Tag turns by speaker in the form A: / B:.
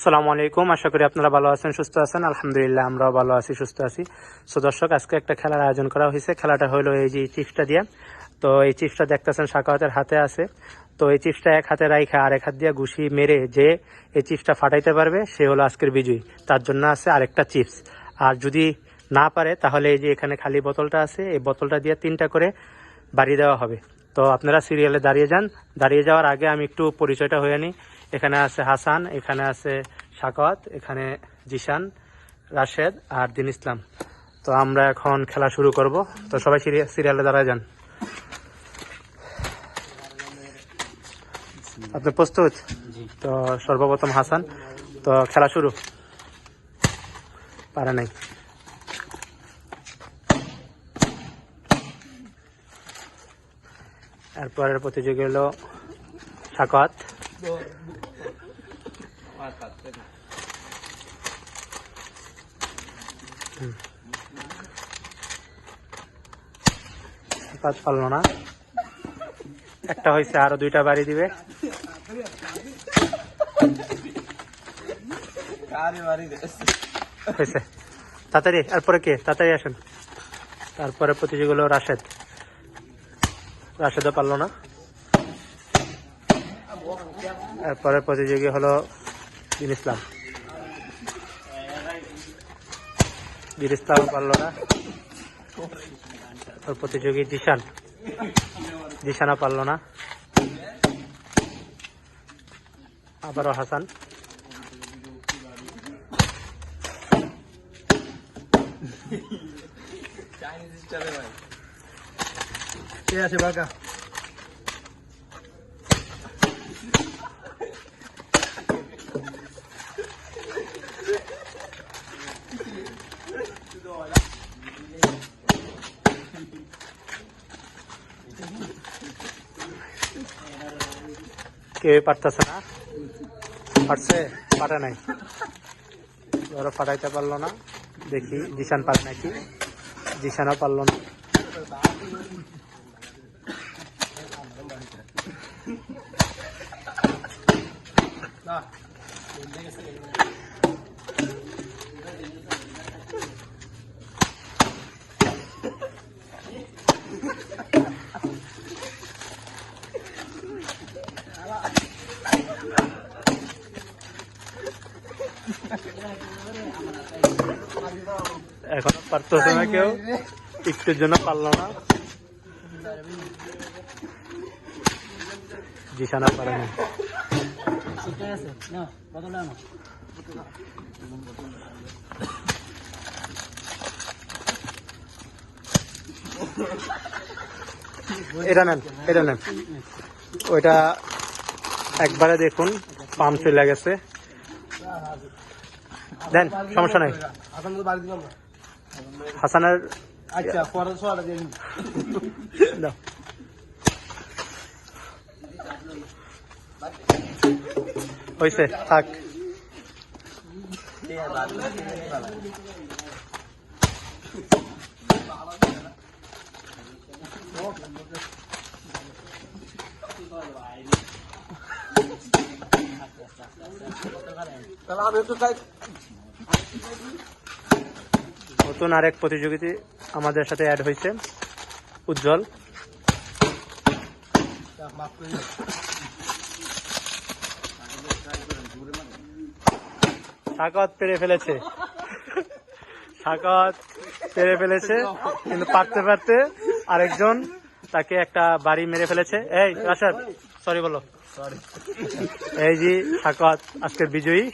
A: আসসালামু আলাইকুম। আশা করি আপনারা ভালো আছেন, সুস্থ আছেন। আলহামদুলিল্লাহ আমরাও ভালো আছি, সুস্থ আছি। সো দর্শক, আজকে একটা খেলার আয়োজন করা হয়েছে। খেলাটা হলো এই যে চিপসটা দিয়ে। তো এই চিপসটা দেখতেছেন সাখাওয়াতের হাতে আছে। তো এই চিপসটা এক হাতে রাইখা আর এক হাত দিয়ে ঘুষি মেরে যে এই চিপসটা ফাটাইতে পারবে সে হলো আজকের বিজয়ী। তার জন্য আছে আরেকটা চিপস। আর যদি না পারে তাহলে এই যে এখানে খালি বোতলটা আছে, এই বোতলটা দিয়ে 3টা করে বাড়ি দেওয়া হবে। তো আপনারা সিরিয়ালে দাঁড়িয়ে যান। দাঁড়িয়ে যাওয়ার আগে আমি একটু পরিচয়টা হয়ে নিই। এখানে আছে হাসান, এখানে আছে সাখাওয়াত, এখানে জিশান, রাশেদ আর দিন ইসলাম। তো আমরা এখন খেলা শুরু করব। তো সবাই সিরিয়ালে দাঁড়ায় যান। আপনি প্রস্তুত? তো সর্বপ্রথম হাসান। তো খেলা শুরু। পারে নাই। এরপরের প্রতিযোগী হলো সাখাওয়াত। পারলো না, একটা হয়েছে, আরো 2টা বাড়ি দিবে। হয়েছে, তাড়াতাড়ি। এরপরে কে? তাড়াতাড়ি আসেন। তারপরে প্রতিযোগী হলো রাশেদ। রাশেদও পারলো না। এরপরে প্রতিযোগী হলো দিন ইসলাম। দিন ইসলামও পারলো না। প্রতিযোগী জিশান। জিশানও পারলো না। আবারও হাসান। কেউ পারতেছে না। পারছে? পারে নাই। ধরো ফাটাইতে পারলো না। দেখি জিশান পারে নাকি। জিশানও পারলো না। এখনো পারতেছে না কেউ, একটুর জন্য পারলো না। জিশানা পারে না। এটা নেন, এটা নেন। ওইটা একবারে দেখুন, পাম্প চলে গেছে। দেন, সমস্যা নাই। হাসানের হয়েছে, থাক। নতুন আরেক প্রতিযোগিতা আমাদের সাথে অ্যাড হয়েছে, উজ্জ্বল। সাখাওয়াত পেরে ফেলেছে। সাখাওয়াত পেরে ফেলেছে, কিন্তু পারতে পারতে আরেকজন তাকে একটা বাড়ি মেরে ফেলেছে। এই রাশেদ, সরি বলো। এই যে সাখাওয়াত আজকের বিজয়ী।